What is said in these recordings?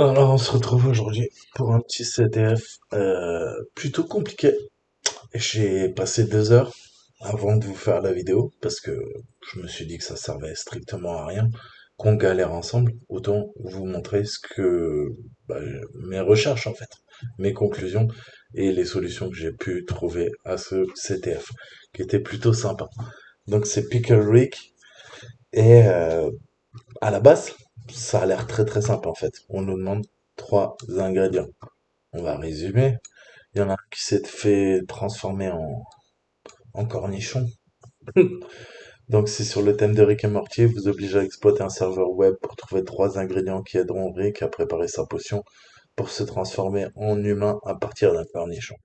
Alors, on se retrouve aujourd'hui pour un petit CTF plutôt compliqué. J'ai passé 2 heures avant de vous faire la vidéo parce que je me suis dit que ça servait strictement à rien, qu'on galère ensemble. Autant vous montrer ce que bah, mes recherches en fait, mes conclusions et les solutions que j'ai pu trouver à ce CTF, qui était plutôt sympa. Donc c'est Pickle Rick et à la base, ça a l'air très très simple en fait. On nous demande 3 ingrédients. On va résumer. Il y en a un qui s'est fait transformer en cornichon. Donc, c'est sur le thème de Rick et Morty, vous oblige à exploiter un serveur web pour trouver 3 ingrédients qui aideront Rick à préparer sa potion pour se transformer en humain à partir d'un cornichon.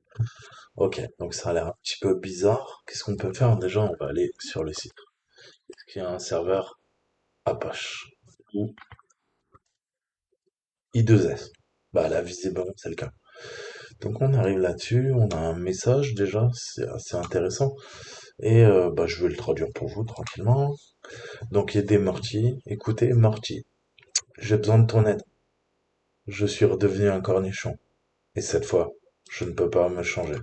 Ok, donc ça a l'air un petit peu bizarre. Qu'est-ce qu'on peut faire? Déjà, on va aller sur le site. Est-ce qu'il y a un serveur Apache ou I2S? Bah là, visiblement, c'est le cas. Donc on arrive là-dessus, on a un message déjà, c'est assez intéressant. Et bah, je vais le traduire pour vous tranquillement. Donc il y a des Morty. Écoutez, Morty, j'ai besoin de ton aide. Je suis redevenu un cornichon. Et cette fois, je ne peux pas me changer.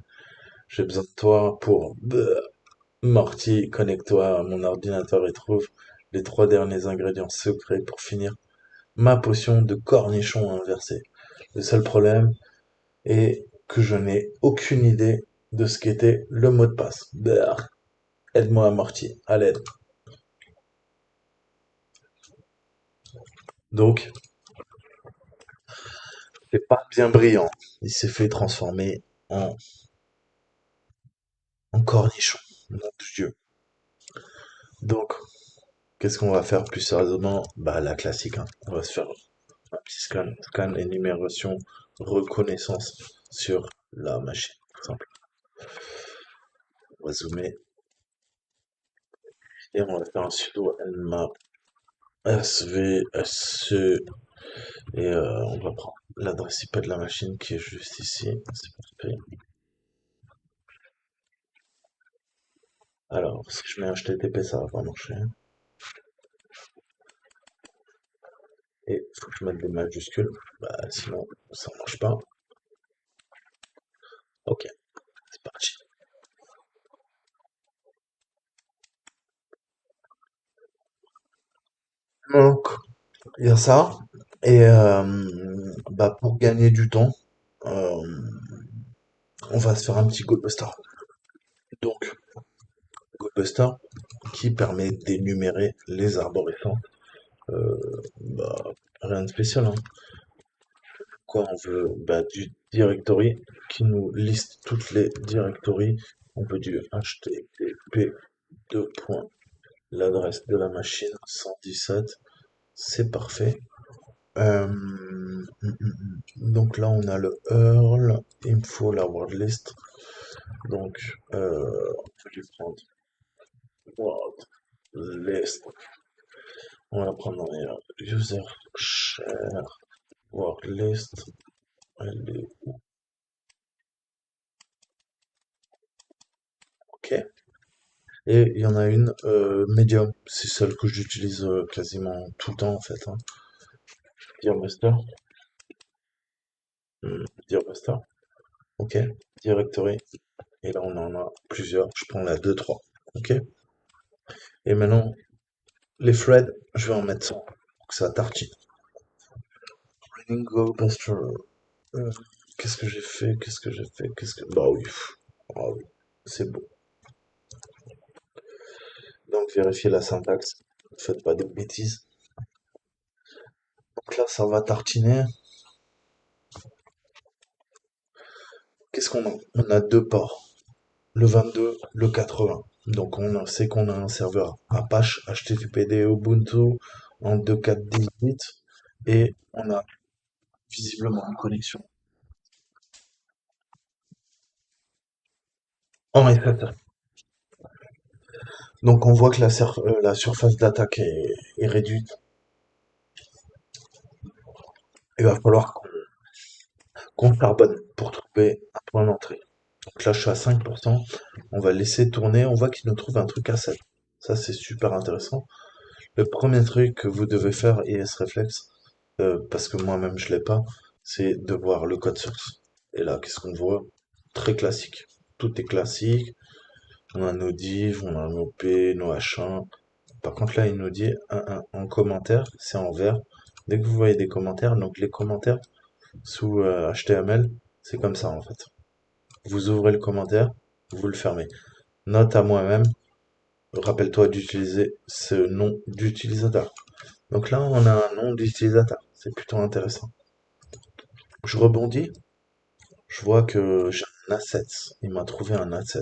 J'ai besoin de toi pour... Morty, connecte-toi à mon ordinateur et trouve les 3 derniers ingrédients secrets pour finir ma potion de cornichon inversé. Le seul problème est que je n'ai aucune idée de ce qu'était le mot de passe. Aide-moi, Morty, à l'aide. Donc, c'est pas bien brillant. Il s'est fait transformer en, en cornichon. Mon Dieu. Donc, qu'est-ce qu'on va faire plus sérieusement? Bah, la classique, hein. On va se faire un petit scan énumération, reconnaissance sur la machine. Par exemple. On va zoomer et on va faire un sudo nmap svsc et on va prendre l'adresse IP de la machine qui est juste ici. C'est parfait. Alors, si je mets HTTP, ça va pas marcher. Et il faut que je mette des majuscules. Bah, sinon, ça marche pas. Ok, c'est parti. Donc, il y a ça. Et bah, pour gagner du temps, euh, on va se faire un petit Goldbuster. Donc, Goldbuster qui permet d'énumérer les arborescents. Euh, bah, rien de spécial, hein. Quoi, on veut bah, du directory qui nous liste toutes les directories. On peut du http l'adresse de la machine 117. C'est parfait. Donc là, on a le URL, info, la word list. Donc, on peut lui prendre word list. On va prendre user share word list. Elle est OK. Et il y en a une Medium. C'est celle que j'utilise quasiment tout le temps en fait, hein. Dearbuster. Dearbuster. OK. Directory. Et là, on en a plusieurs. Je prends la 2, 3. OK. Et maintenant, les threads, je vais en mettre 100 pour que ça tartine. Ringo Buster. Euh, Qu'est-ce que j'ai fait? Qu'est-ce que j'ai fait? Qu'est-ce que... Bah oui. Ah oui. C'est beau. Donc, vérifiez la syntaxe. Ne faites pas de bêtises. Donc là, ça va tartiner. Qu'est-ce qu'on a? On a 2 ports. Le 22, le 80. Donc on sait qu'on a un serveur Apache HTTPD Ubuntu en 2.4.18 et on a visiblement une connexion en SSL. Donc on voit que la surface d'attaque est réduite. Il va falloir qu'on charbonne pour trouver un point d'entrée. Donc là je suis à 5%. On va laisser tourner. On voit qu'il nous trouve un truc à 7. Ça c'est super intéressant. Le premier truc que vous devez faire, ES Reflex, parce que moi-même je l'ai pas, c'est de voir le code source. Et là, qu'est-ce qu'on voit? Très classique. Tout est classique. On a nos divs, on a nos P, nos H1. Par contre, là, il nous dit en commentaire, c'est en vert. Dès que vous voyez des commentaires, donc les commentaires sous HTML, c'est comme ça en fait. Vous ouvrez le commentaire, vous le fermez. Note à moi-même, rappelle-toi d'utiliser ce nom d'utilisateur. Donc là, on a un nom d'utilisateur. C'est plutôt intéressant. Je rebondis, je vois que j'ai un asset. Il m'a trouvé un asset.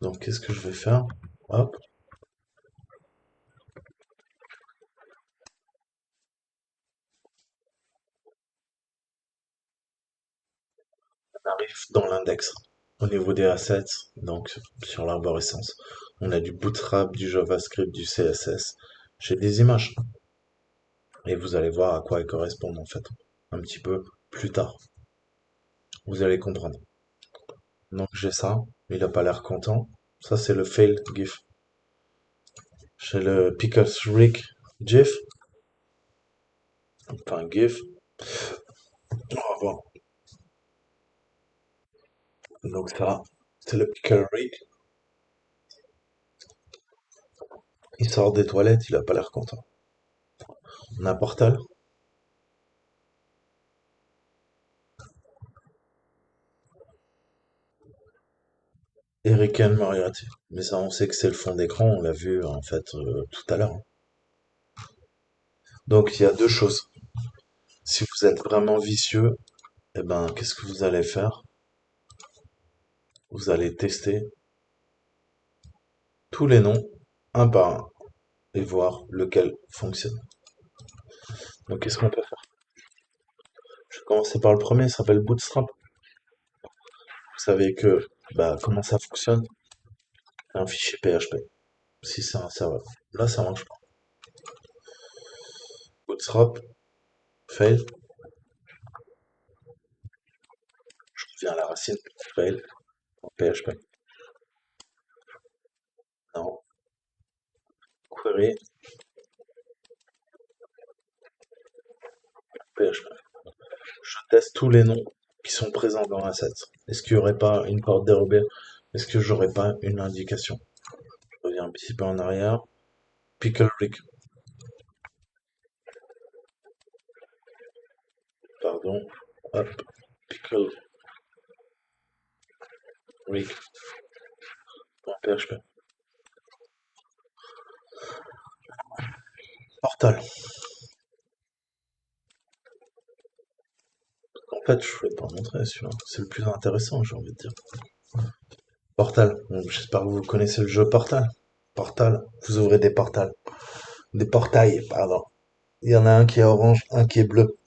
Donc qu'est-ce que je vais faire? Hop, on arrive dans l'index. Au niveau des assets, donc sur l'arborescence, on a du Bootstrap, du JavaScript, du CSS. J'ai des images. Et vous allez voir à quoi elles correspondent en fait. Un petit peu plus tard. Vous allez comprendre. Donc j'ai ça. Il a pas l'air content. Ça c'est le fail GIF. J'ai le Pickles Rick GIF. Enfin GIF. On va voir. Donc ça, c'est le Pickle Rick. Il sort des toilettes, il a pas l'air content. On a Portal. Eric and Moriarty. Mais ça, on sait que c'est le fond d'écran, on l'a vu en fait tout à l'heure. Donc il y a deux choses. Si vous êtes vraiment vicieux, eh ben qu'est-ce que vous allez faire? Vous allez tester tous les noms un par un et voir lequel fonctionne. Donc qu'est-ce qu'on peut faire? Je vais commencer par le premier, il s'appelle Bootstrap. Vous savez que comment ça fonctionne? Un fichier PHP. Si c'est un serveur. Là ça marche pas. Bootstrap, fail, je reviens à la racine, fail, en PHP. Non, query, PHP. Je teste tous les noms qui sont présents dans l'asset. Est-ce qu'il n'y aurait pas une porte dérobée? Est-ce que j'aurais pas une indication? Je reviens un petit peu en arrière. Pickle Rick, pardon. Hop, Pickle Rick, .php. Portal. En fait, je ne vais pas montrer celui-là. C'est le plus intéressant, j'ai envie de dire. Portal. Donc, j'espère que vous connaissez le jeu Portal. Portal. Vous ouvrez des portals. Des portails, pardon. Il y en a un qui est orange, un qui est bleu.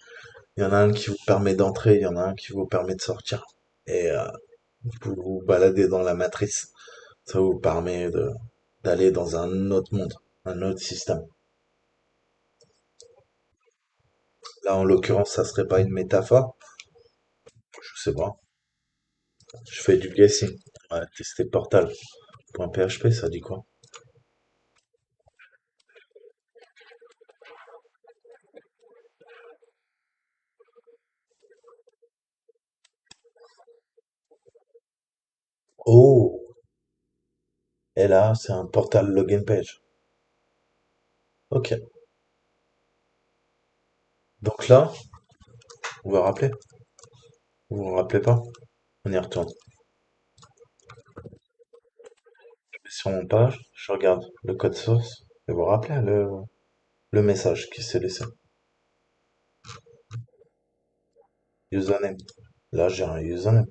Il y en a un qui vous permet d'entrer, il y en a un qui vous permet de sortir. Et vous vous baladez dans la matrice. Ça vous permet d'aller dans un autre monde, un autre système. Là, en l'occurrence, ça serait pas une métaphore. Je sais pas. Je fais du guessing. On va tester Portal.php, ça dit quoi? Oh! Et là, c'est un portal login page. Ok. Donc là, vous vous rappelez? Vous vous rappelez pas? On y retourne. Je vais sur mon page, je regarde le code source. Et vous vous rappelez le message qui s'est laissé. Username. Là, j'ai un username.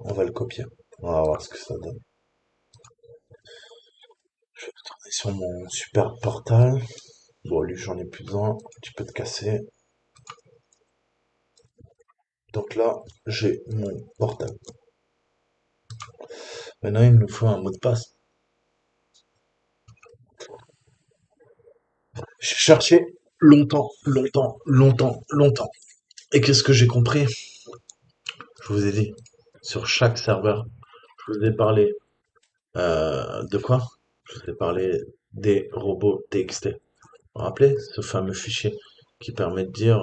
On va le copier. On va voir ce que ça donne. Je vais retourner sur mon super portal. Bon, lui, j'en ai plus besoin. Un petit peu de casser. Donc là, j'ai mon portal. Maintenant, il nous faut un mot de passe. J'ai cherché longtemps, longtemps, longtemps, longtemps. Et qu'est-ce que j'ai compris? Je vous ai dit, sur chaque serveur, je vous ai parlé de quoi? Je vous ai parlé des robots TXT. Vous vous rappelez ce fameux fichier? qui permet de dire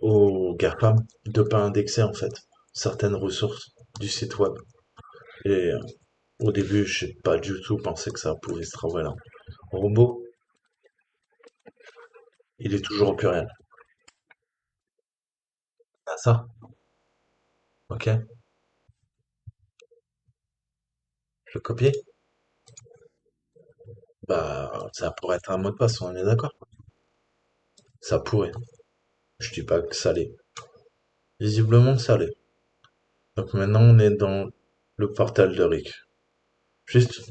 aux GAFAM de pas indexer en fait certaines ressources du site web. Et au début, j'ai pas du tout pensé que ça pouvait se travailler là. Robot, il est toujours au pluriel. Ah ça, ok. Le copier, bah ça pourrait être un mot de passe, on est d'accord. Ça pourrait. Je dis pas que ça l'est. Visiblement, ça l'est. Donc maintenant, on est dans le portal de Rick. Juste,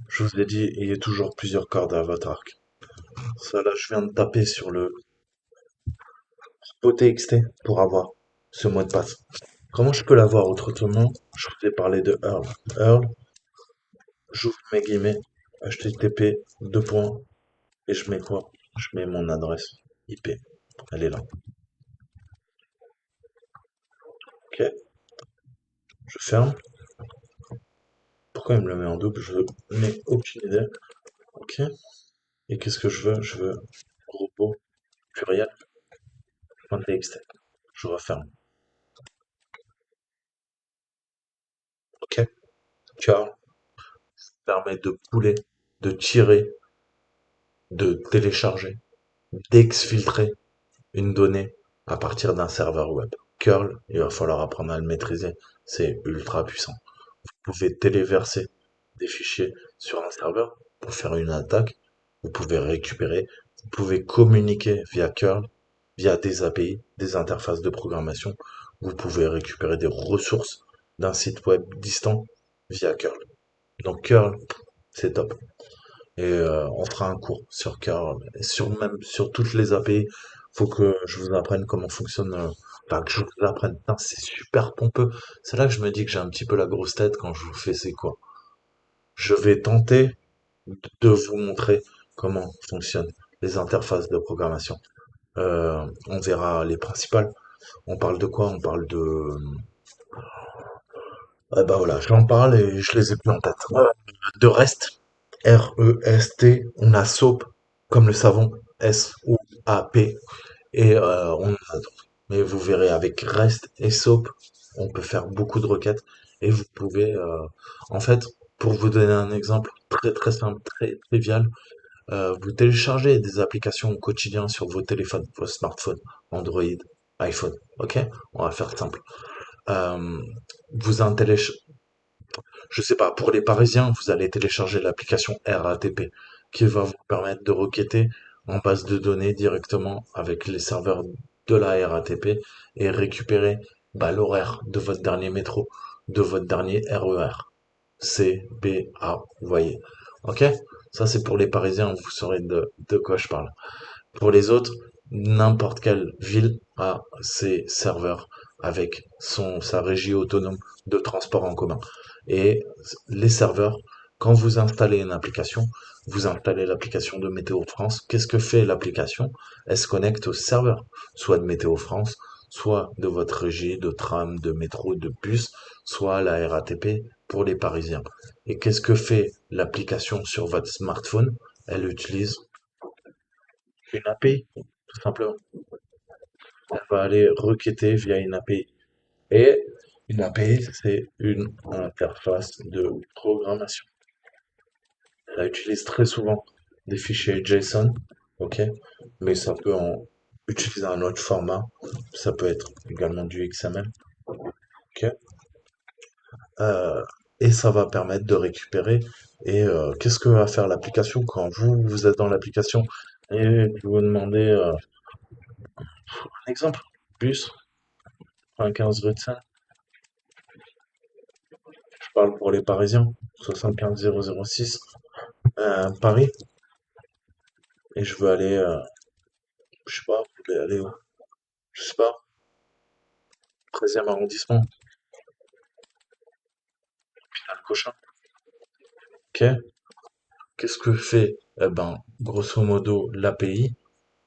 je vous ai dit, il y a toujours plusieurs cordes à votre arc. Ça là, je viens de taper sur le OTXT pour avoir ce mot de passe. Comment je peux l'avoir autrement? Je vous ai parlé de Earl. Earl, j'ouvre mes guillemets, HTTP, deux points, et je mets quoi? Je mets mon adresse IP. Elle est là. Ok, je ferme. Pourquoi il me le met en double? Je n'ai aucune idée. Ok. Et qu'est-ce que je veux? Je veux robot pluriel .txt. Je referme. Ok. Car permet de pouler, de tirer, de télécharger, d'exfiltrer une donnée à partir d'un serveur web. Curl, il va falloir apprendre à le maîtriser. C'est ultra puissant. Vous pouvez téléverser des fichiers sur un serveur pour faire une attaque. Vous pouvez récupérer. Vous pouvez communiquer via curl, via des API, des interfaces de programmation. Vous pouvez récupérer des ressources d'un site web distant via curl. Donc curl, c'est top. Et on fera un cours sur curl, et sur même sur toutes les API. Faut que je vous apprenne comment fonctionne. Enfin, que je vous apprenne. Putain, c'est super pompeux. C'est là que je me dis que j'ai un petit peu la grosse tête quand je vous fais ces cours. Je vais tenter de vous montrer comment fonctionnent les interfaces de programmation. On verra les principales. On parle de quoi? On parle de... Ah bah voilà, j'en parle et je les ai plus en tête. De REST, R-E-S-T. On a SOAP, comme le savon, S-O-A-P. Et on en a d'autres. Mais vous verrez, avec REST et SOAP, on peut faire beaucoup de requêtes. Et vous pouvez... en fait, pour vous donner un exemple très très simple, très trivial, vous téléchargez des applications au quotidien sur vos téléphones, vos smartphones, Android, iPhone. Ok? On va faire simple. Euh, vous je sais pas, pour les Parisiens, vous allez télécharger l'application RATP qui va vous permettre de requêter en base de données directement avec les serveurs de la RATP et récupérer bah, l'horaire de votre dernier métro, de votre dernier RER. C, B, A, vous voyez. Ok? Ça, c'est pour les Parisiens, vous saurez de quoi je parle. Pour les autres, n'importe quelle ville a ses serveurs avec sa régie autonome de transport en commun. Et les serveurs, quand vous installez une application, vous installez l'application de Météo France. Qu'est-ce que fait l'application? Elle se connecte au serveur, soit de Météo France, soit de votre régie de tram, de métro, de bus, soit la RATP pour les Parisiens. Et qu'est-ce que fait l'application sur votre smartphone? Elle utilise une API, tout simplement. Elle va aller requêter via une API. Et une API, c'est une interface de programmation. Elle utilise très souvent des fichiers JSON, ok, mais ça peut utiliser un autre format. Ça peut être également du XML, ok. Euh, et ça va permettre de récupérer. Et qu'est-ce que va faire l'application quand vous êtes dans l'application et vous demandez un exemple, bus, 15 rue de Seine. Je parle pour les Parisiens, 75006, Paris, et je veux aller, je sais pas, vous voulez aller où? Je sais pas, 13e arrondissement, Cochin. Ok, qu'est-ce que fait? Eh ben, grosso modo, l'API,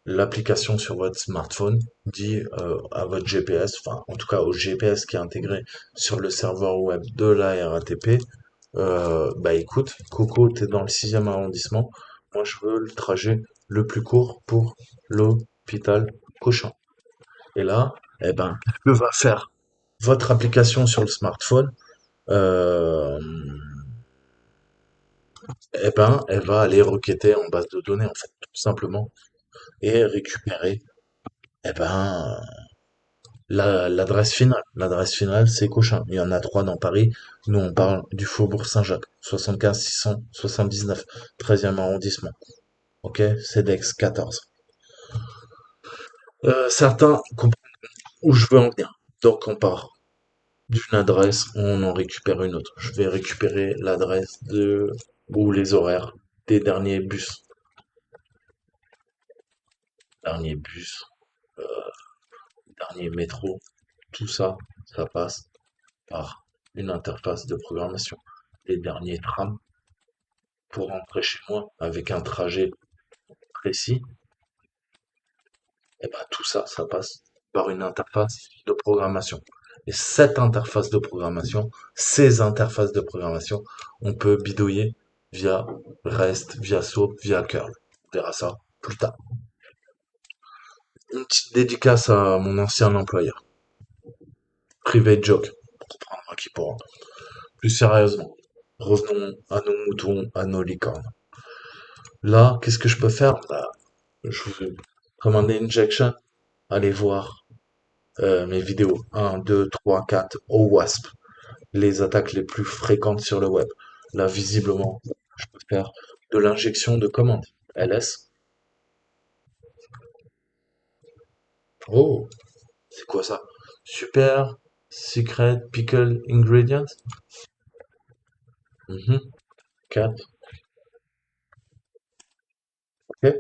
l'application sur votre smartphone dit à votre GPS, enfin, en tout cas au GPS qui est intégré sur le serveur web de la RATP, bah écoute, Coco, t'es dans le 6e arrondissement, moi je veux le trajet le plus court pour l'eau Pital, cochon. Et là, eh ben, que va faire votre application sur le smartphone? Euh, eh ben, elle va aller requêter en base de données, en fait, tout simplement, et récupérer, eh ben, l'adresse finale. L'adresse finale, c'est Cochin. Il y en a trois dans Paris. Nous, on parle du Faubourg Saint-Jacques. 75 679, 13e arrondissement. Ok? CEDEX 14. Certains comprennent où je veux en venir. Donc, on part d'une adresse, on en récupère une autre. Je vais récupérer l'adresse de, ou les horaires des derniers bus, derniers métros. Tout ça, ça passe par une interface de programmation. Les derniers trams pour rentrer chez moi avec un trajet précis, et ben tout ça, ça passe par une interface de programmation. Et cette interface de programmation, ces interfaces de programmation, on peut bidouiller via REST, via SOAP, via curl. On verra ça plus tard. Une petite dédicace à mon ancien employeur. Private joke, pour prendre qui pourra. Plus sérieusement, revenons à nos moutons, à nos licornes. Là, qu'est-ce que je peux faire? Bah, je vous commande injection, allez voir mes vidéos 1, 2, 3, 4 au WASP, les attaques les plus fréquentes sur le web. Là, visiblement, je peux faire de l'injection de commandes. LS. Oh, c'est quoi ça? Super Secret Pickle Ingredient. 4. Ok.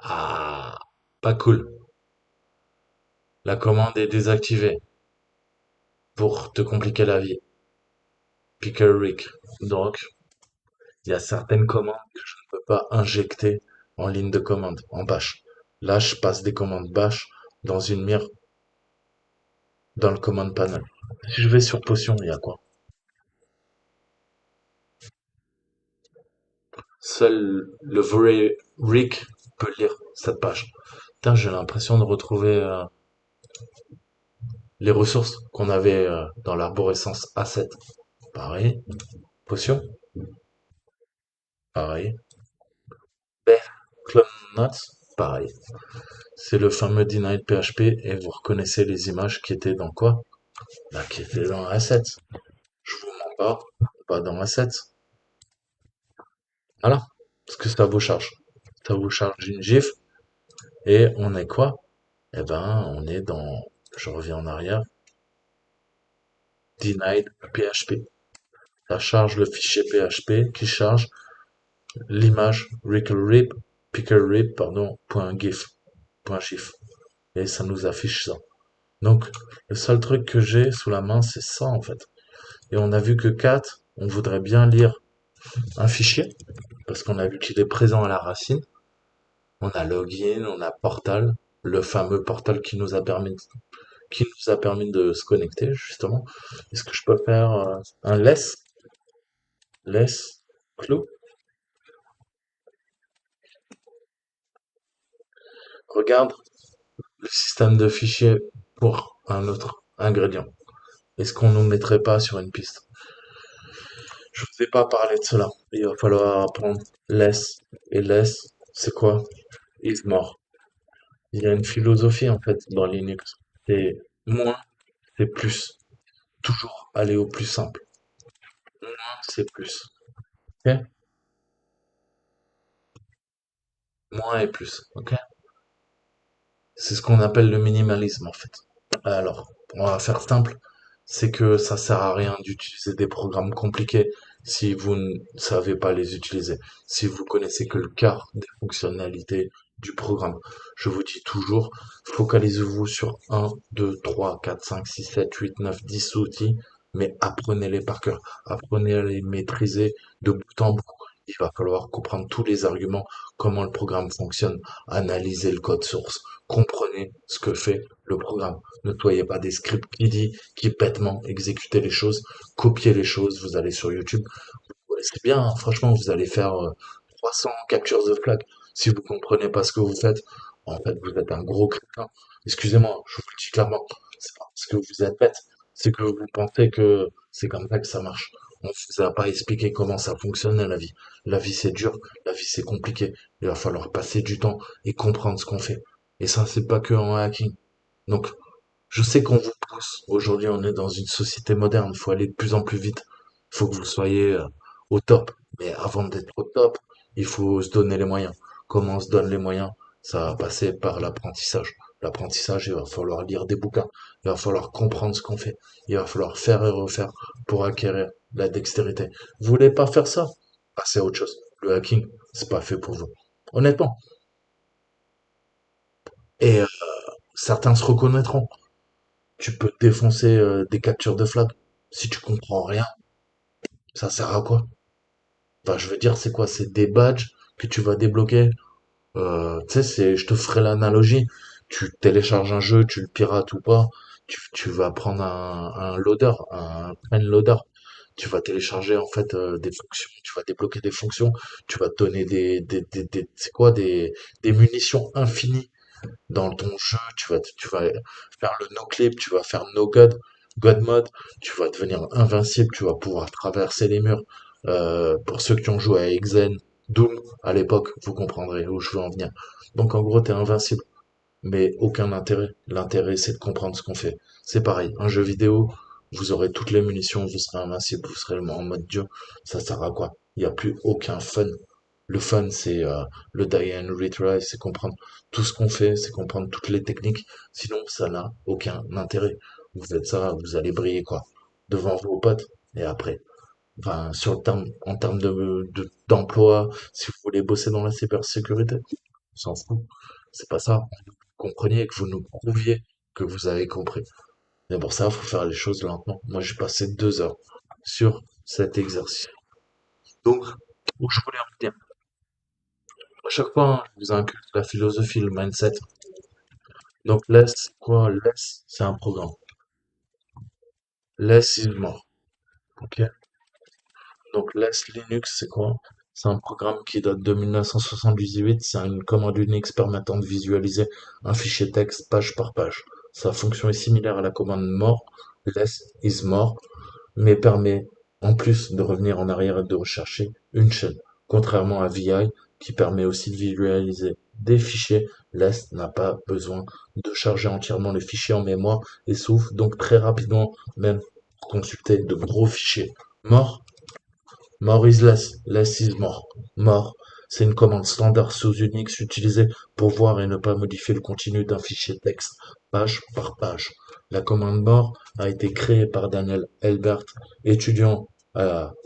Ah, pas cool. La commande est désactivée pour te compliquer la vie. Pickle Rick. Donc, il y a certaines commandes que je ne peux pas injecter en ligne de commande, en bash. Là, je passe des commandes bash dans une mire dans le command panel. Si je vais sur potion, il y a quoi? Seul le vrai Rick peut lire cette page. Putain, j'ai l'impression de retrouver les ressources qu'on avait dans l'arborescence A7. Pareil. Potion. Pareil. Bear Clone Notes. Pareil. C'est le fameux Denied PHP et vous reconnaissez les images qui étaient dans quoi? Bah, qui étaient dans A7. Je vous mens pas dans A7. Voilà. Parce que ça vous charge. Ça vous charge une GIF et on est quoi? Eh ben, on est dans, je reviens en arrière, denied PHP. Ça charge le fichier PHP qui charge l'image picklerip, pardon, .gif. Et ça nous affiche ça. Donc, le seul truc que j'ai sous la main, c'est ça, en fait. Et on a vu que 4, on voudrait bien lire un fichier, parce qu'on a vu qu'il est présent à la racine. On a login, on a portal, le fameux portal qui nous a permis de se connecter, justement. Est-ce que je peux faire un less clou? Regarde le système de fichiers pour un autre ingrédient. Est-ce qu'on nous mettrait pas sur une piste? Je ne vous ai pas parlé de cela. Il va falloir apprendre less. Et less, c'est quoi? Is more. Il y a une philosophie, en fait, dans Linux. C'est moins, c'est plus. Toujours aller au plus simple. Moins, c'est plus. Ok. Moins et plus. Ok. C'est ce qu'on appelle le minimalisme, en fait. Alors, on va faire simple, c'est que ça sert à rien d'utiliser des programmes compliqués si vous ne savez pas les utiliser, si vous connaissez que le quart des fonctionnalités du programme. Je vous dis toujours, focalisez-vous sur un, 2, 3, 4, 5, 6, 7, 8, 9, 10 outils, mais apprenez-les par cœur, apprenez à les maîtriser de bout en bout. Il va falloir comprendre tous les arguments, comment le programme fonctionne, analyser le code source, comprenez ce que fait le programme. Ne soyez pas des scripts qui bêtement exécutez les choses, copiez les choses, vous allez sur YouTube. Ouais, c'est bien, hein, franchement, vous allez faire 300 captures de flag. Si vous comprenez pas ce que vous faites, en fait, vous êtes un gros crétin. Excusez-moi, je vous le dis clairement. C'est pas parce que vous êtes bête, c'est que vous pensez que c'est comme ça que ça marche. On vous a pas expliqué comment ça fonctionne la vie. La vie c'est dur, la vie c'est compliqué. Il va falloir passer du temps et comprendre ce qu'on fait. Et ça, c'est pas que en hacking. Donc, je sais qu'on vous pousse. Aujourd'hui, on est dans une société moderne. Il faut aller de plus en plus vite. Il faut que vous soyez au top. Mais avant d'être au top, il faut se donner les moyens. Comment on se donne les moyens? Ça va passer par l'apprentissage. L'apprentissage, il va falloir lire des bouquins. Il va falloir comprendre ce qu'on fait. Il va falloir faire et refaire pour acquérir la dextérité. Vous voulez pas faire ça? Passez à autre chose. Le hacking, c'est pas fait pour vous. Honnêtement. Et certains se reconnaîtront. Tu peux défoncer des captures de flag. Si tu comprends rien, ça sert à quoi? Enfin, je veux dire, c'est quoi? C'est des badges que tu vas débloquer. Tu sais, je te ferai l'analogie. Tu télécharges un jeu, tu le pirates ou pas. Tu vas prendre un loader, un pen loader. Tu vas télécharger en fait des fonctions. Tu vas débloquer des fonctions. Tu vas te donner c'est quoi? Des munitions infinies dans ton jeu, tu vas faire le no-clip, tu vas faire no-god, God mode, tu vas devenir invincible, tu vas pouvoir traverser les murs. Pour ceux qui ont joué à Exen, Doom, à l'époque, vous comprendrez où je veux en venir. Donc en gros, t'es invincible, mais aucun intérêt. L'intérêt, c'est de comprendre ce qu'on fait. C'est pareil, un jeu vidéo, vous aurez toutes les munitions, vous serez invincible, vous serez en mode Dieu. Ça sert à quoi? Il n'y a plus aucun fun. Le fun, c'est le die and retry, c'est comprendre tout ce qu'on fait, c'est comprendre toutes les techniques. Sinon, ça n'a aucun intérêt. Vous faites ça, vous allez briller, quoi. Devant vos potes, et après. Enfin, en termes d'emploi, si vous voulez bosser dans la cybersécurité, on s'en fout. C'est pas ça. Vous compreniez que vous nous prouviez que vous avez compris. Mais pour ça, il faut faire les choses lentement. Moi, j'ai passé 2 heures sur cet exercice. Donc, où je voulais en venir. À chaque fois, hein, je vous inculque la philosophie, le mindset. Donc, less, quoi? Less, c'est un programme. Less is more. Ok? Donc, less Linux, c'est quoi? C'est un programme qui date de 1978. C'est une commande Unix permettant de visualiser un fichier texte page par page. Sa fonction est similaire à la commande more, less is more, mais permet, en plus de revenir en arrière et de rechercher, une chaîne. Contrairement à VI, qui permet aussi de visualiser des fichiers, less n'a pas besoin de charger entièrement les fichiers en mémoire et s'ouvre donc très rapidement, même pour consulter de gros fichiers. More, more is less, less is more. More, c'est une commande standard sous Unix utilisée pour voir et ne pas modifier le contenu d'un fichier texte, page par page. La commande more a été créée par Daniel Elbert, étudiant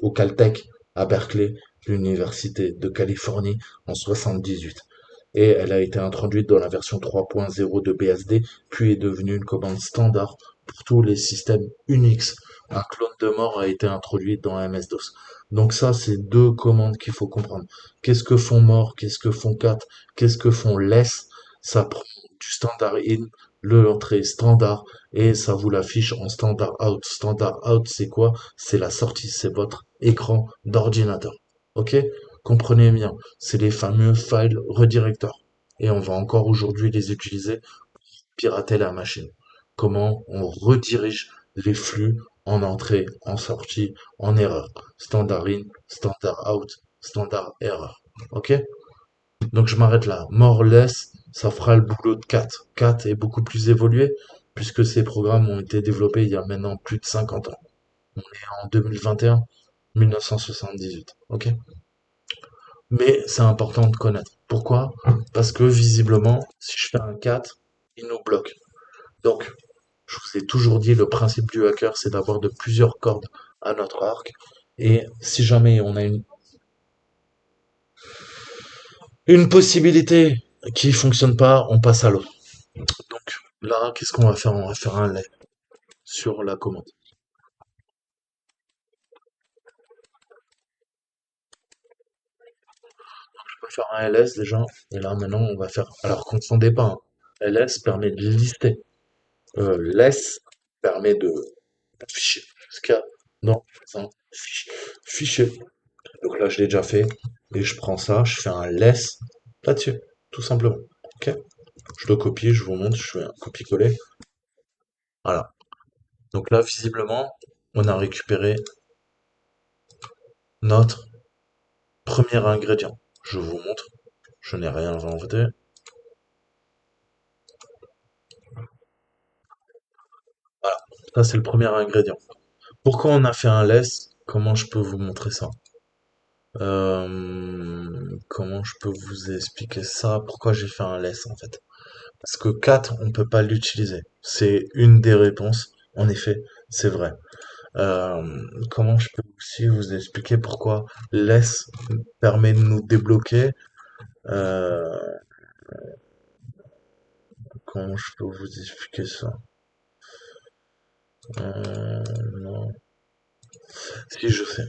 au Caltech à Berkeley, l'Université de Californie, en 78. Et elle a été introduite dans la version 3.0 de BSD, puis est devenue une commande standard pour tous les systèmes Unix. Un clone de mort a été introduit dans MS-DOS. Donc ça, c'est deux commandes qu'il faut comprendre. Qu'est-ce que font mort, qu'est-ce que font cat, qu'est-ce que font less? Ça prend du standard in, l'entrée standard, et ça vous l'affiche en standard out. Standard out, c'est quoi? C'est la sortie, c'est votre écran d'ordinateur. Ok? Comprenez bien, c'est les fameux file redirecteurs. Et on va encore aujourd'hui les utiliser pirater la machine. Comment on redirige les flux en entrée, en sortie, en erreur. Standard in, standard out, standard error. Ok? Donc je m'arrête là. More or less, ça fera le boulot de Cat. Cat est beaucoup plus évolué puisque ces programmes ont été développés il y a maintenant plus de 50 ans. On est en 2021, 1978. Ok? Mais c'est important de connaître. Pourquoi? Parce que visiblement, si je fais un 4, il nous bloque. Donc, je vous ai toujours dit, le principe du hacker, c'est d'avoir de plusieurs cordes à notre arc. Et si jamais on a une possibilité qui fonctionne pas, on passe à l'autre. Donc là, qu'est-ce qu'on va faire? On va faire un lay sur la commande. On va faire un ls déjà. Et là, maintenant, on va faire. Alors, confondez pas, hein. Ls permet de lister. Less permet de d'afficher ce qu'il y a dans un fichier. Donc là, je l'ai déjà fait. Et je prends ça, je fais un less. Là-dessus, tout simplement. Ok? Je le copie, je vous montre, je fais un copier-coller. Voilà. Donc là, visiblement, on a récupéré notre premier ingrédient. Je vous montre. Je n'ai rien inventé. Voilà. Ça, c'est le premier ingrédient. Pourquoi on a fait un less? Comment je peux vous montrer ça? Comment je peux vous expliquer ça? Pourquoi j'ai fait un less en fait? Parce que 4, on peut pas l'utiliser. C'est une des réponses. En effet, c'est vrai. Comment je peux aussi vous expliquer pourquoi less permet de nous débloquer? Euh, comment je peux vous expliquer ça? Non. Si je sais.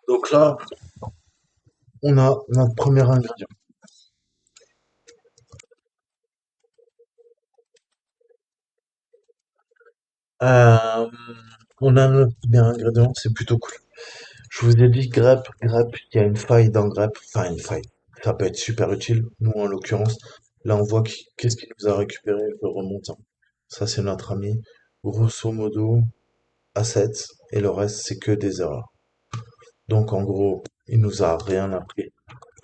Donc là, on a notre premier ingrédient. Euh, on a notre premier ingrédient, c'est plutôt cool. Je vous ai dit grep, il y a une faille dans grep, enfin une faille. Ça peut être super utile. Nous, en l'occurrence, là, on voit qu'est-ce qu'il nous a récupéré le remontant. Ça, c'est notre ami. Grosso modo, assets, et le reste, c'est que des erreurs. Donc, en gros, il nous a rien appris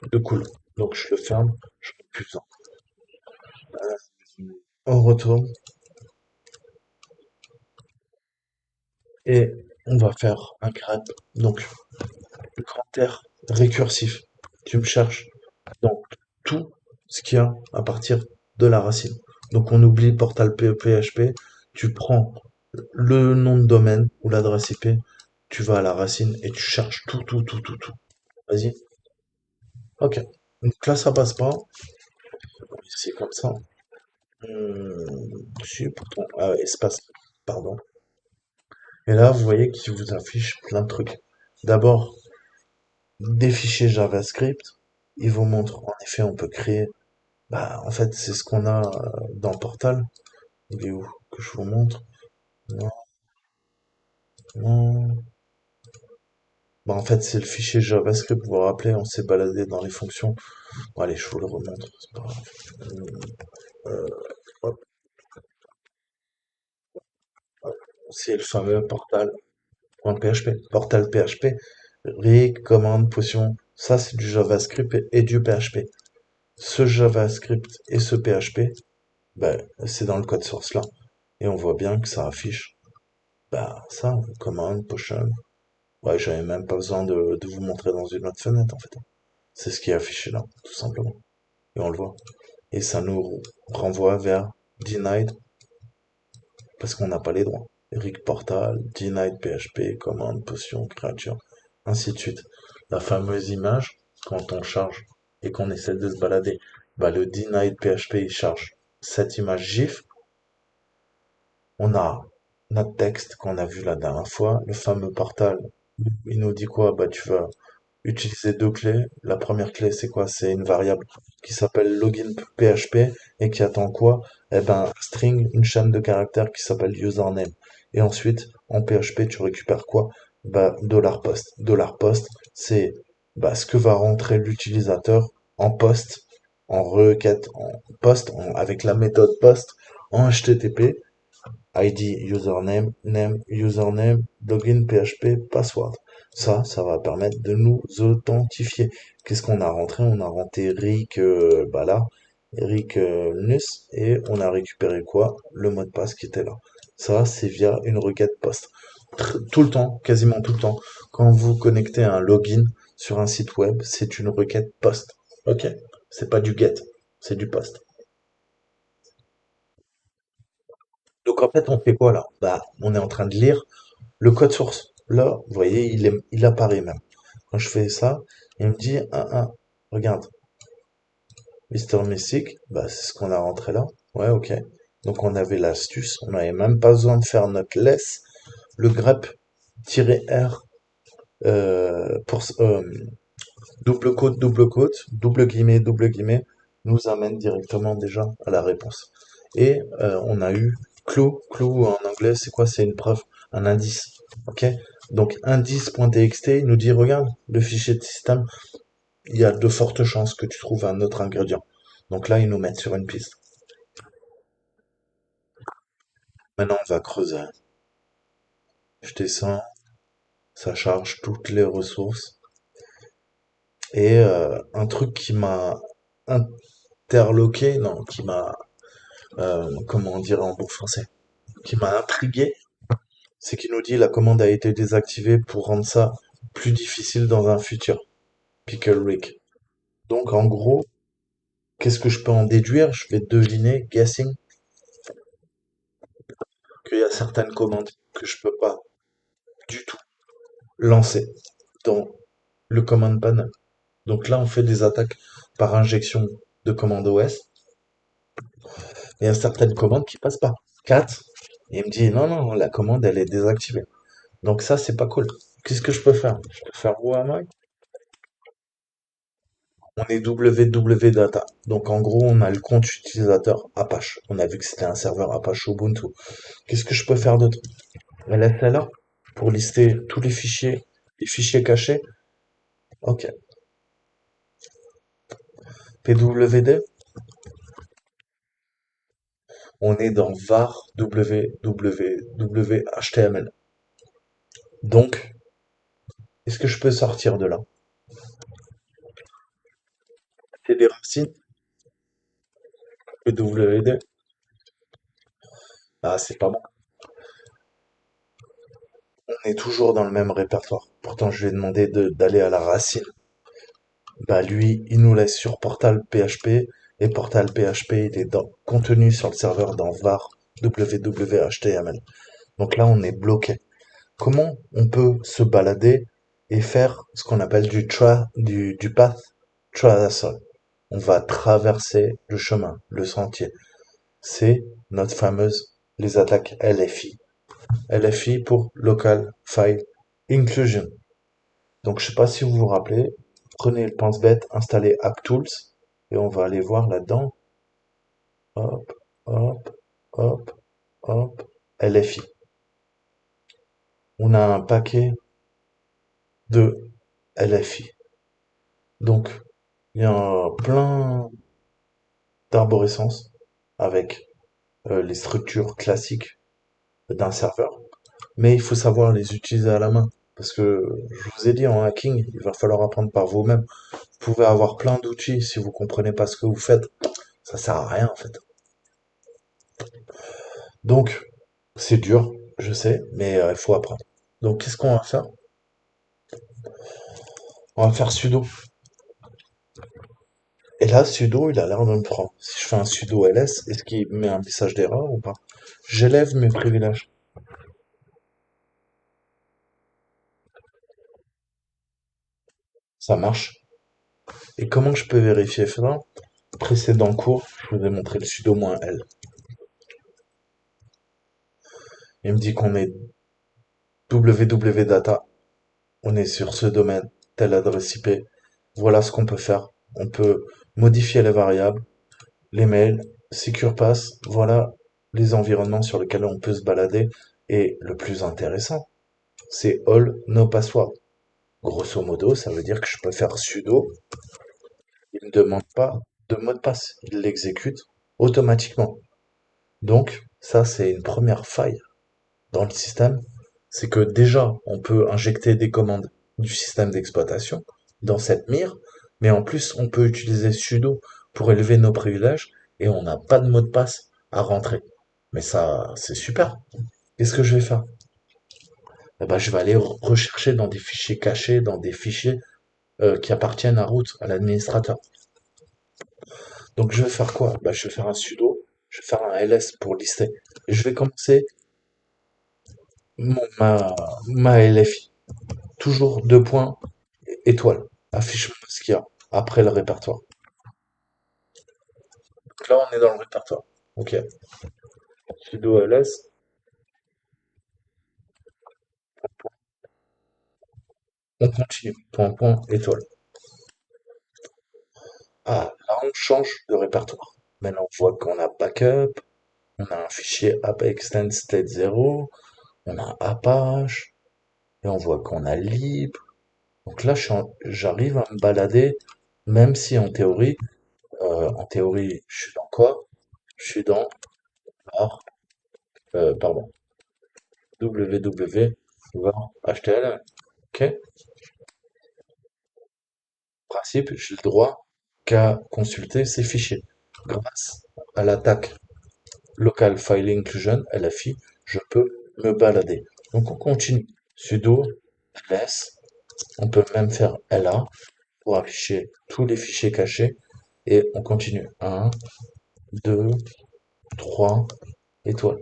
de cool. Donc, je le ferme, je mets plus besoin. On retourne et on va faire un grep. Donc, le grand R récursif. Tu me cherches dans tout ce qu'il y a à partir de la racine. Donc on oublie portal PHP, tu prends le nom de domaine ou l'adresse IP, tu vas à la racine et tu cherches tout. Vas-y. Ok. Donc là ça passe pas. C'est comme ça. Si, pourtant. Ah, espace. Pardon. Et là, vous voyez qu'il vous affiche plein de trucs. D'abord, des fichiers JavaScript. Il vous montre, en effet, on peut créer. Bah, en fait, c'est ce qu'on a dans Portal. Il est où? Que je vous montre? Non, non. Bah, en fait, c'est le fichier JavaScript. Vous vous rappelez, on s'est baladé dans les fonctions. Bon, allez, je vous le remontre. C'est pas grave. Hop, hop. C'est le fameux portal.php. Portal PHP. Rig, commande, potion. Ça, c'est du JavaScript et du PHP. Ce JavaScript et ce PHP, ben, c'est dans le code source là. Et on voit bien que ça affiche, bah, ça, command, potion. Ouais, j'avais même pas besoin de vous montrer dans une autre fenêtre, en fait. C'est ce qui est affiché là, tout simplement. Et on le voit. Et ça nous renvoie vers denied, parce qu'on n'a pas les droits. Rig portal, denied PHP, command, potion, creature, ainsi de suite. La fameuse image, quand on charge et qu'on essaie de se balader, bah, le denied PHP, il charge cette image GIF. On a notre texte qu'on a vu la dernière fois, le fameux portal. Il nous dit quoi? Bah, tu vas utiliser deux clés. La première clé, c'est quoi? C'est une variable qui s'appelle login PHP et qui attend quoi? Eh ben, string, une chaîne de caractères qui s'appelle username. Et ensuite, en PHP, tu récupères quoi? Bah, $post. $post, c'est bah, ce que va rentrer l'utilisateur en post, en requête, en post, avec la méthode post en HTTP. ID, username, login, PHP, password. Ça va permettre de nous authentifier. Qu'est-ce qu'on a rentré? On a rentré Rick, bah là, Rick Nus, et on a récupéré quoi? Le mot de passe qui était là. Ça, c'est via une requête post. Tout le temps, quasiment tout le temps, quand vous connectez un login sur un site web, c'est une requête post. Ok? C'est pas du get, c'est du post. Donc en fait, on fait quoi là? Bah, on est en train de lire le code source. Là, vous voyez, il apparaît même. Quand je fais ça, il me dit, regarde, Mister Mystic, bah, c'est ce qu'on a rentré là. Ouais, ok. Donc on avait l'astuce, on n'avait même pas besoin de faire notre less. Le grep-r double côte, double guillemets, nous amène directement déjà à la réponse. Et on a eu clue en anglais, c'est quoi? C'est une preuve, un indice. Ok? Donc indice.txt nous dit, regarde, le fichier de système, il y a de fortes chances que tu trouves un autre ingrédient. Donc là, ils nous mettent sur une piste. Maintenant, on va creuser. Je descends, ça charge toutes les ressources. Et un truc qui m'a interloqué, non, qui m'a, comment on dirait en bon français, qui m'a intrigué, c'est qu'il nous dit la commande a été désactivée pour rendre ça plus difficile dans un futur. Pickle Rick. Donc en gros, qu'est-ce que je peux en déduire? Je vais deviner, guessing, qu'il y a certaines commandes que je peux pas du tout lancer dans le command panel. Donc là, on fait des attaques par injection de commande OS. Il y a certaines commandes qui passent pas. 4. Il me dit non, non, la commande, elle est désactivée. Donc ça, c'est pas cool. Qu'est-ce que je peux faire? Je peux faire WAMI. On est www data. Donc en gros, on a le compte utilisateur Apache. On a vu que c'était un serveur Apache Ubuntu. Qu'est-ce que je peux faire d'autre? LSLA pour lister tous les fichiers cachés. Ok. PWD, on est dans var www HTML. Donc, est-ce que je peux sortir de là? C'est des racines PWD. Ah, c'est pas bon. On est toujours dans le même répertoire. Pourtant, je lui ai demandé d'aller à la racine. Bah lui, il nous laisse sur Portal PHP et Portal PHP, il est contenu sur le serveur dans var www.html. Donc là, on est bloqué. Comment on peut se balader et faire ce qu'on appelle du path traversal? On va traverser le chemin, le sentier. C'est notre fameuse, les attaques LFI. LFI pour Local File Inclusion. Donc, je sais pas si vous vous rappelez, prenez le pense-bête, installez AppTools, et on va aller voir là-dedans. Hop, hop, hop, hop, LFI. On a un paquet de LFI. Donc, il y a plein d'arborescences avec les structures classiques d'un serveur. Mais il faut savoir les utiliser à la main. Parce que je vous ai dit, en hacking, il va falloir apprendre par vous-même. Vous pouvez avoir plein d'outils si vous comprenez pas ce que vous faites. Ça sert à rien, en fait. Donc, c'est dur, je sais, mais il faut apprendre. Donc, qu'est-ce qu'on va faire? On va faire sudo. Et là, sudo, il a l'air de me prendre. Si je fais un sudo ls, est-ce qu'il met un message d'erreur ou pas? J'élève mes privilèges. Ça marche. Et comment je peux vérifier ça? Précédent cours, je vous ai montré le sudo-l. Il me dit qu'on est www.data, on est sur ce domaine, telle adresse IP. Voilà ce qu'on peut faire. On peut modifier les variables, les mails, Secure Pass, voilà les environnements sur lesquels on peut se balader. Et le plus intéressant, c'est all no password. Grosso modo, ça veut dire que je peux faire sudo, il ne me demande pas de mot de passe, il l'exécute automatiquement. Donc, ça, c'est une première faille dans le système, c'est que déjà, on peut injecter des commandes du système d'exploitation dans cette mire, mais en plus, on peut utiliser sudo pour élever nos privilèges et on n'a pas de mot de passe à rentrer. Mais ça, c'est super. Qu'est-ce que je vais faire? Eh ben, je vais aller rechercher dans des fichiers cachés, dans des fichiers qui appartiennent à root, à l'administrateur. Donc, je vais faire quoi? Ben, je vais faire un sudo, je vais faire un ls pour lister. Et je vais commencer ma LFI. Toujours deux points, étoile. Affiche-moi ce qu'il y a après le répertoire. Donc là, on est dans le répertoire. Ok. Sudo ls, on continue. Point, point, étoile. Ah, là, on change de répertoire. Maintenant, on voit qu'on a backup, on a un fichier app extend state 0, on a Apache, et on voit qu'on a lib. Donc là, j'arrive à me balader, même si en théorie, je suis dans quoi? Je suis dans var, pardon, www var html. Ok? Principe, j'ai le droit qu'à consulter ces fichiers. Grâce à l'attaque local file inclusion, LFI, je peux me balader. Donc on continue. Sudo ls, on peut même faire LA pour afficher tous les fichiers cachés et on continue. 1, 2, 3, étoile.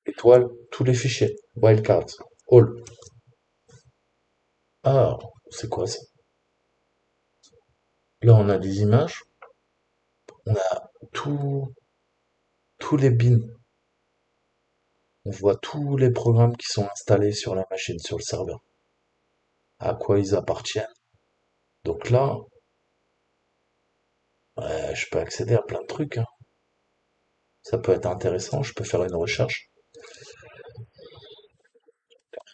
Étoile, tous les fichiers. Wildcard, all. Ah, c'est quoi ça? Là, on a des images, on a tous les bins, on voit tous les programmes qui sont installés sur la machine, sur le serveur, à quoi ils appartiennent. Donc là, ouais, je peux accéder à plein de trucs, hein. Ça peut être intéressant, je peux faire une recherche.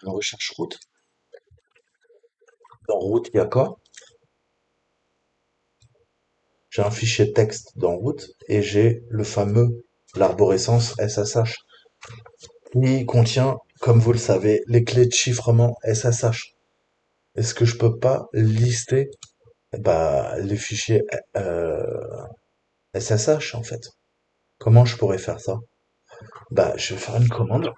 Une recherche route. Dans route, il y a quoi? J'ai un fichier texte dans route et j'ai le fameux l'arborescence SSH qui contient, comme vous le savez, les clés de chiffrement SSH. Est-ce que je peux pas lister les fichiers SSH en fait? Comment je pourrais faire ça? Je vais faire une commande.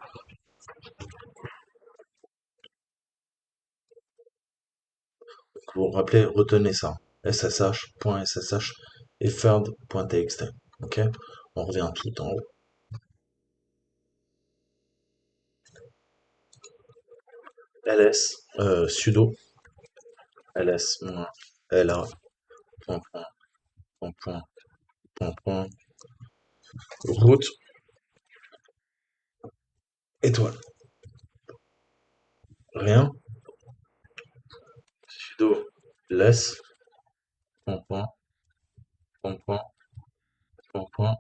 Vous vous rappelez, retenez ça. ssh.ssh et third.txt. Ok? On revient tout en haut. ls, sudo ls la point point point point point point route étoile. Rien. Sudo ls point point point point point point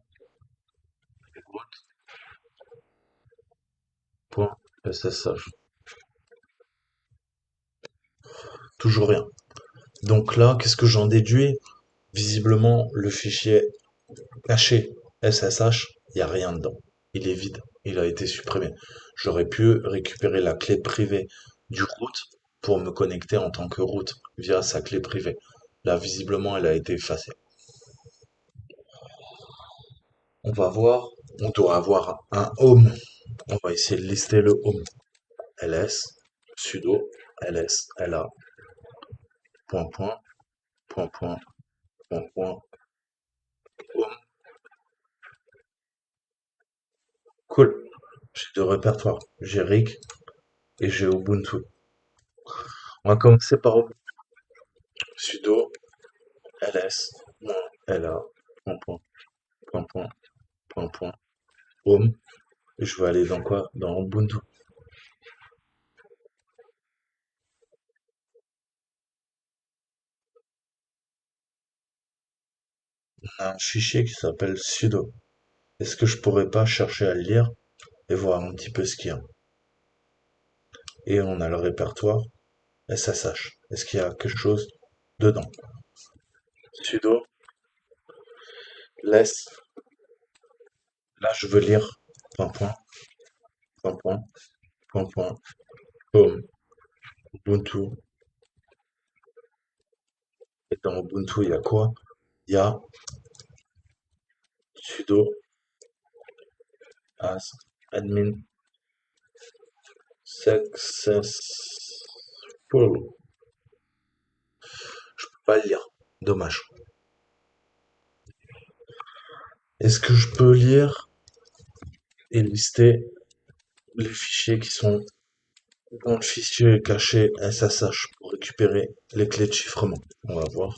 route point ssh. Toujours rien. Donc là, qu'est-ce que j'en déduis? Visiblement, le fichier caché SSH, il n'y a rien dedans. Il est vide. Il a été supprimé. J'aurais pu récupérer la clé privée du root pour me connecter en tant que root via sa clé privée. Là, visiblement, elle a été effacée. On va voir. On doit avoir un home. On va essayer de lister le home. ls, sudo, ls, la, point, point, point, point, point, point, home. Cool. J'ai deux répertoires. J'ai Rick et j'ai Ubuntu. On va commencer par sudo ls la point point point point point point home et je vais aller dans quoi? Dans Ubuntu. On a un fichier qui s'appelle sudo. Est-ce que je pourrais pas chercher à le lire et voir un petit peu ce qu'il y a? Et on a le répertoire SSH. Est-ce qu'il y a quelque chose dedans? Sudo less. Là, je veux lire point point point point point point home Ubuntu. Et dans Ubuntu, il y a quoi? Il y a sudo as admin successful. Je peux pas le lire. Dommage. Est-ce que je peux lire et lister les fichiers qui sont Dans le fichier caché SSH pour récupérer les clés de chiffrement. On va voir.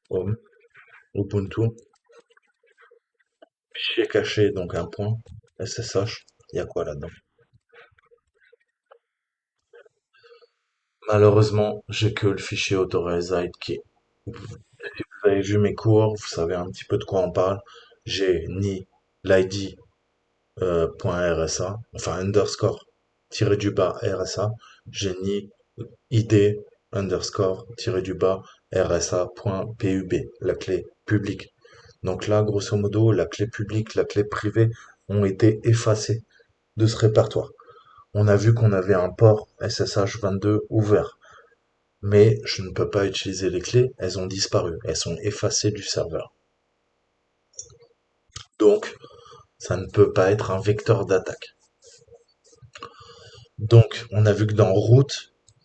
Home, Ubuntu, fichier caché, donc un point, SSH. Il y a quoi là-dedans? Malheureusement, j'ai que le fichier authorized key. Vous avez vu mes cours, vous savez un petit peu de quoi on parle. J'ai ni l'ID .rsa, enfin underscore tiré du bas RSA. J'ai ni id underscore tiré du bas rsa.pub, la clé publique. Donc là, grosso modo, la clé publique, la clé privée ont été effacées de ce répertoire. On a vu qu'on avait un port SSH 22 ouvert, mais je ne peux pas utiliser les clés, elles ont disparu, elles sont effacées du serveur. Donc, ça ne peut pas être un vecteur d'attaque. Donc, on a vu que dans root,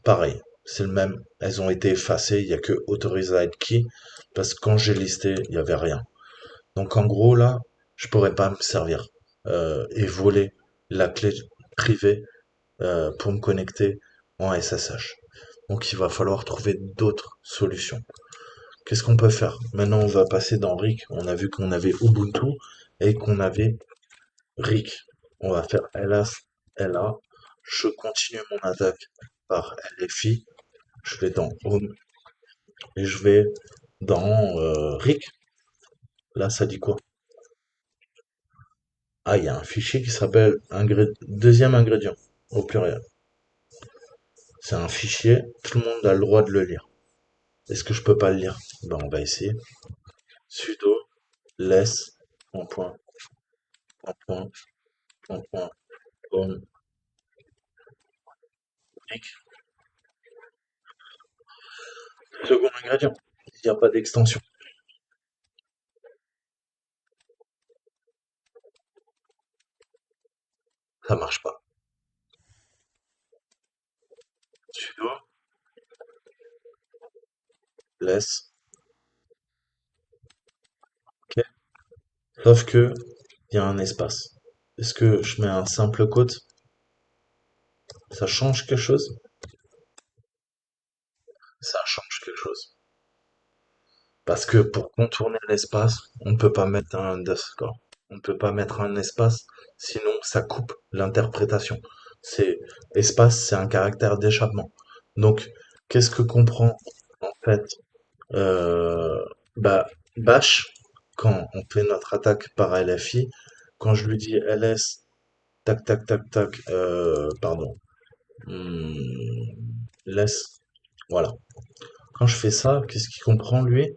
pareil, c'est le même, elles ont été effacées, il n'y a que authorized key, parce que quand j'ai listé, il n'y avait rien. Donc en gros là, je pourrais pas me servir et voler la clé privée pour me connecter en SSH. Donc il va falloir trouver d'autres solutions. Qu'est-ce qu'on peut faire? Maintenant on va passer dans RIC. On a vu qu'on avait Ubuntu et qu'on avait RIC. On va faire ls la. Je continue mon attaque par LFI. Je vais dans Home et je vais dans RIC. Là ça dit quoi? Ah, il y a un fichier qui s'appelle deuxième ingrédient, au pluriel. C'est un fichier, tout le monde a le droit de le lire. Est-ce que je peux pas le lire? Ben, on va essayer. Sudo less point point point point point point home second ingrédient. Il n'y a pas d'extension. Ça marche pas. Sudo less. Ok. Sauf que il y a un espace. Est-ce que je mets un simple quote? Ça change quelque chose? Ça change quelque chose. Parce que pour contourner l'espace, on ne peut pas mettre un underscore. On ne peut pas mettre un espace, sinon ça coupe l'interprétation. C'est espace, c'est un caractère d'échappement. Donc, qu'est-ce que comprend en fait euh, bah, Bash quand on fait notre attaque par LFI? Quand je lui dis ls tac tac tac tac, pardon, hmm, laisse, voilà. Quand je fais ça, qu'est-ce qu'il comprend lui?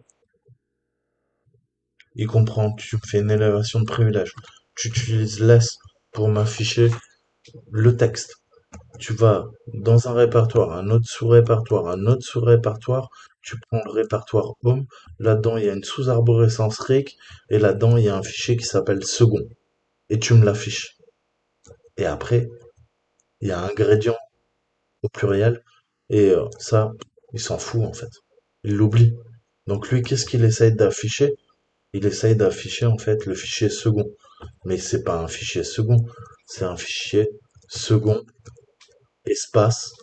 Il comprend, tu fais une élévation de privilège. Tu utilises less pour m'afficher le texte. Tu vas dans un répertoire, un autre sous-répertoire, un autre sous-répertoire. Tu prends le répertoire home. Là-dedans, il y a une sous-arborescence RIC. Et là-dedans, il y a un fichier qui s'appelle second. Et tu me l'affiches. Et après, il y a un ingrédient au pluriel. Et ça, il s'en fout en fait. Il l'oublie. Donc lui, qu'est-ce qu'il essaye d'afficher? Il essaye d'afficher en fait le fichier second. Mais c'est pas un fichier second, c'est un fichier second espace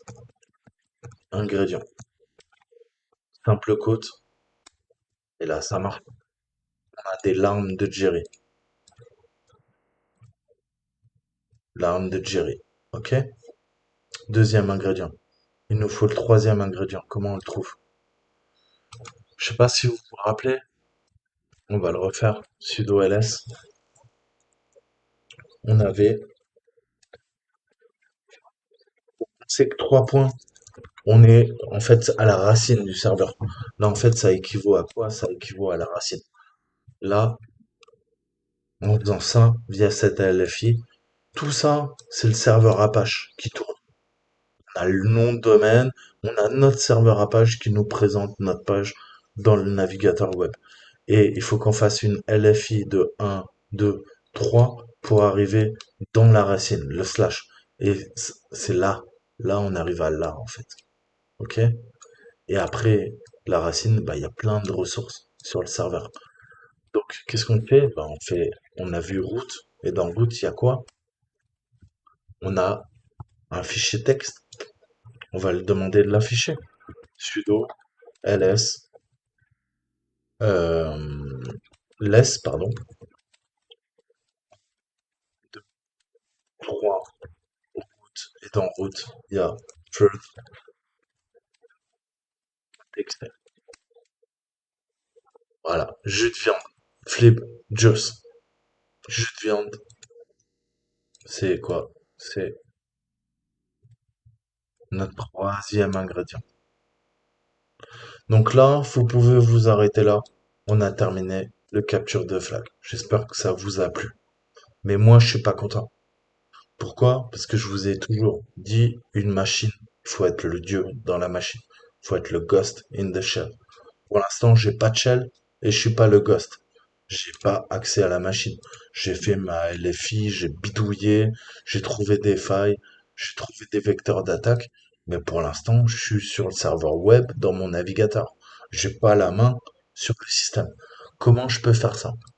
ingrédient. Simple quote, et là ça marche. On a des larmes de Jerry. Larmes de Jerry. Ok? Deuxième ingrédient. Il nous faut le troisième ingrédient. Comment on le trouve? Je sais pas si vous vous rappelez. On va le refaire. Sudo ls. On avait, c'est que 3 points. On est en fait à la racine du serveur. Là en fait ça équivaut à quoi? Ça équivaut à la racine. Là, en faisant ça via cette LFI, tout ça, c'est le serveur Apache qui tourne. On a le nom de domaine, on a notre serveur Apache qui nous présente notre page dans le navigateur web. Et il faut qu'on fasse une LFI de 1, 2, 3 pour arriver dans la racine, le slash. Et c'est là, là on arrive à là en fait. Ok? Et après la racine, bah, il y a plein de ressources sur le serveur. Donc qu'est-ce qu'on fait? Bah, on a vu root. Et dans root, il y a quoi? On a un fichier texte On va lui demander de l'afficher. Sudo ls euh, less, pardon, 2, 3, route, et dans route, il y a truth, texte. Voilà, jus de viande, flip, juice, jus de viande, c'est quoi? C'est notre troisième ingrédient. Donc là, vous pouvez vous arrêter là. On a terminé le capture de flag. J'espère que ça vous a plu. Mais moi, je suis pas content. Pourquoi? Parce que je vous ai toujours dit, une machine, il faut être le dieu dans la machine. Il faut être le ghost in the shell. Pour l'instant, j'ai pas de shell et je suis pas le ghost. J'ai pas accès à la machine. J'ai fait ma LFI, j'ai bidouillé, j'ai trouvé des failles, j'ai trouvé des vecteurs d'attaque, mais pour l'instant, je suis sur le serveur web dans mon navigateur. J'ai pas la main sur le système. Comment je peux faire ça?